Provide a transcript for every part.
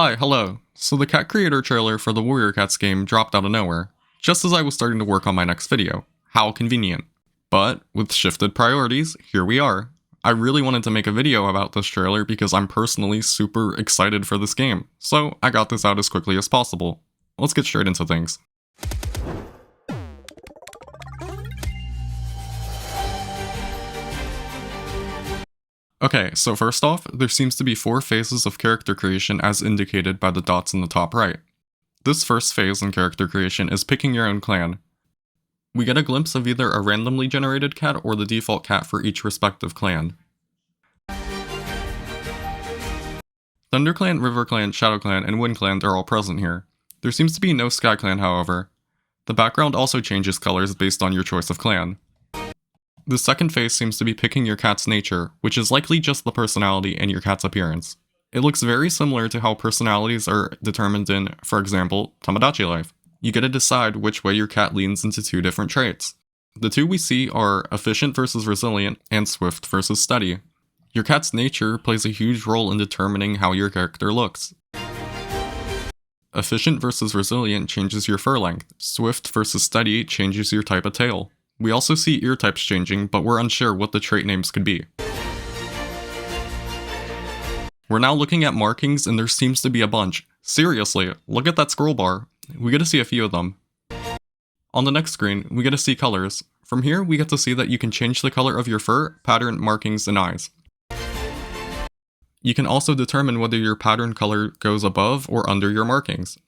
Hi, hello. So the cat creator trailer for the Warrior Cats game dropped out of nowhere, just as I was starting to work on my next video. How convenient. But, with shifted priorities, here we are. I really wanted to make a video about this trailer because I'm personally super excited for this game, so I got this out as quickly as possible. Let's get straight into things. Okay, so first off, there seems to be 4 phases of character creation as indicated by the dots in the top right. This first phase in character creation is picking your own clan. We get a glimpse of either a randomly generated cat or the default cat for each respective clan. ThunderClan, RiverClan, ShadowClan, and WindClan are all present here. There seems to be no SkyClan, however. The background also changes colors based on your choice of clan. The second phase seems to be picking your cat's nature, which is likely just the personality and your cat's appearance. It looks very similar to how personalities are determined in, for example, Tomodachi Life. You get to decide which way your cat leans into 2 different traits. The 2 we see are efficient versus resilient and swift versus steady. Your cat's nature plays a huge role in determining how your character looks. Efficient versus resilient changes your fur length. Swift versus steady changes your type of tail. We also see ear types changing, but we're unsure what the trait names could be. We're now looking at markings and there seems to be a bunch. Seriously, look at that scroll bar. We get to see a few of them. On the next screen, we get to see colors. From here, we get to see that you can change the color of your fur, pattern, markings, and eyes. You can also determine whether your pattern color goes above or under your markings.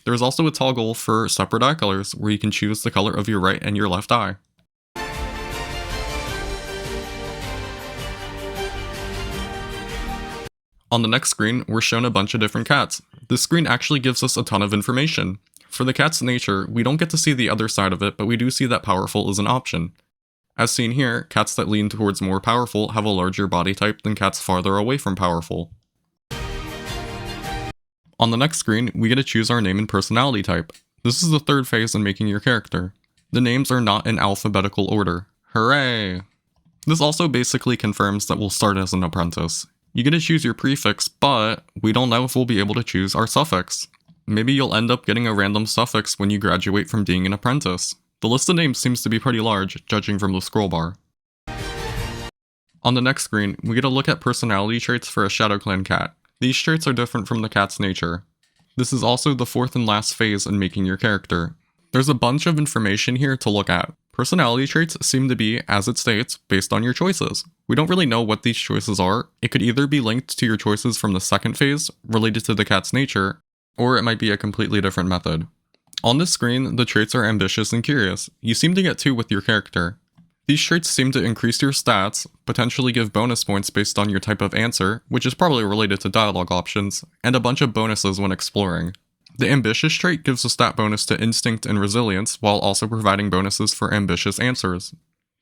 There is also a toggle for separate eye colors, where you can choose the color of your right and your left eye. On the next screen, we're shown a bunch of different cats. This screen actually gives us a ton of information. For the cat's nature, we don't get to see the other side of it, but we do see that powerful is an option. As seen here, cats that lean towards more powerful have a larger body type than cats farther away from powerful. On the next screen, we get to choose our name and personality type. This is the third phase in making your character. The names are not in alphabetical order. Hooray! This also basically confirms that we'll start as an apprentice. You get to choose your prefix, but we don't know if we'll be able to choose our suffix. Maybe you'll end up getting a random suffix when you graduate from being an apprentice. The list of names seems to be pretty large, judging from the scroll bar. On the next screen, we get a look at personality traits for a ShadowClan cat. These traits are different from the cat's nature. This is also the 4th and last phase in making your character. There's a bunch of information here to look at. Personality traits seem to be, as it states, based on your choices. We don't really know what these choices are. It could either be linked to your choices from the 2nd phase, related to the cat's nature, or it might be a completely different method. On this screen, the traits are ambitious and curious. You seem to get 2 with your character. These traits seem to increase your stats, potentially give bonus points based on your type of answer, which is probably related to dialogue options, and a bunch of bonuses when exploring. The ambitious trait gives a stat bonus to instinct and resilience, while also providing bonuses for ambitious answers.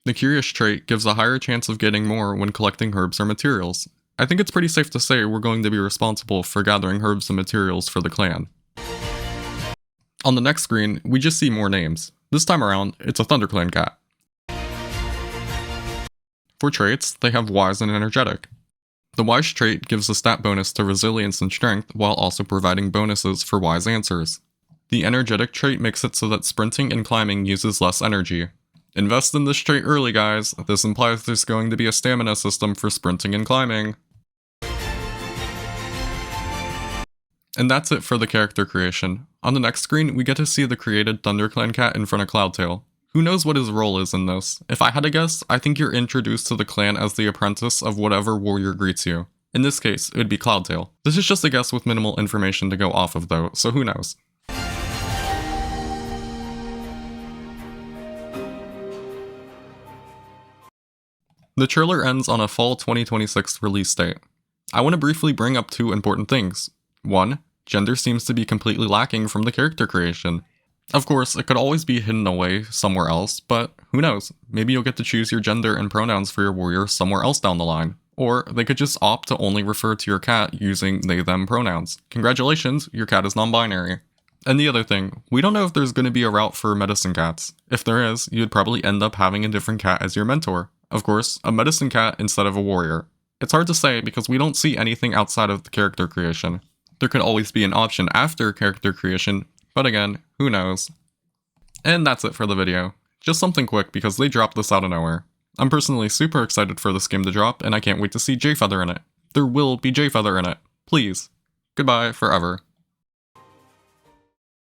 The curious trait gives a higher chance of getting more when collecting herbs or materials. I think it's pretty safe to say we're going to be responsible for gathering herbs and materials for the clan. On the next screen, we just see more names. This time around, it's a ThunderClan cat. For traits, they have Wise and Energetic. The Wise trait gives a stat bonus to resilience and strength while also providing bonuses for wise answers. The Energetic trait makes it so that sprinting and climbing uses less energy. Invest in this trait early, guys. This implies there's going to be a stamina system for sprinting and climbing. And that's it for the character creation. On the next screen, we get to see the created ThunderClan cat in front of Cloudtail. Who knows what his role is in this? If I had to guess, I think you're introduced to the clan as the apprentice of whatever warrior greets you. In this case, it would be Cloudtail. This is just a guess with minimal information to go off of though, so who knows? The trailer ends on a fall 2026 release date. I want to briefly bring up 2 important things. 1. Gender seems to be completely lacking from the character creation. Of course, it could always be hidden away somewhere else, but who knows, maybe you'll get to choose your gender and pronouns for your warrior somewhere else down the line. Or they could just opt to only refer to your cat using they-them pronouns. Congratulations, your cat is non-binary. And the other thing, we don't know if there's going to be a route for medicine cats. If there is, you'd probably end up having a different cat as your mentor. Of course, a medicine cat instead of a warrior. It's hard to say because we don't see anything outside of the character creation. There could always be an option after character creation, but again, who knows. And that's it for the video. Just something quick because they dropped this out of nowhere. I'm personally super excited for this game to drop, and I can't wait to see Jayfeather in it. There will be Jayfeather in it. Please. Goodbye forever.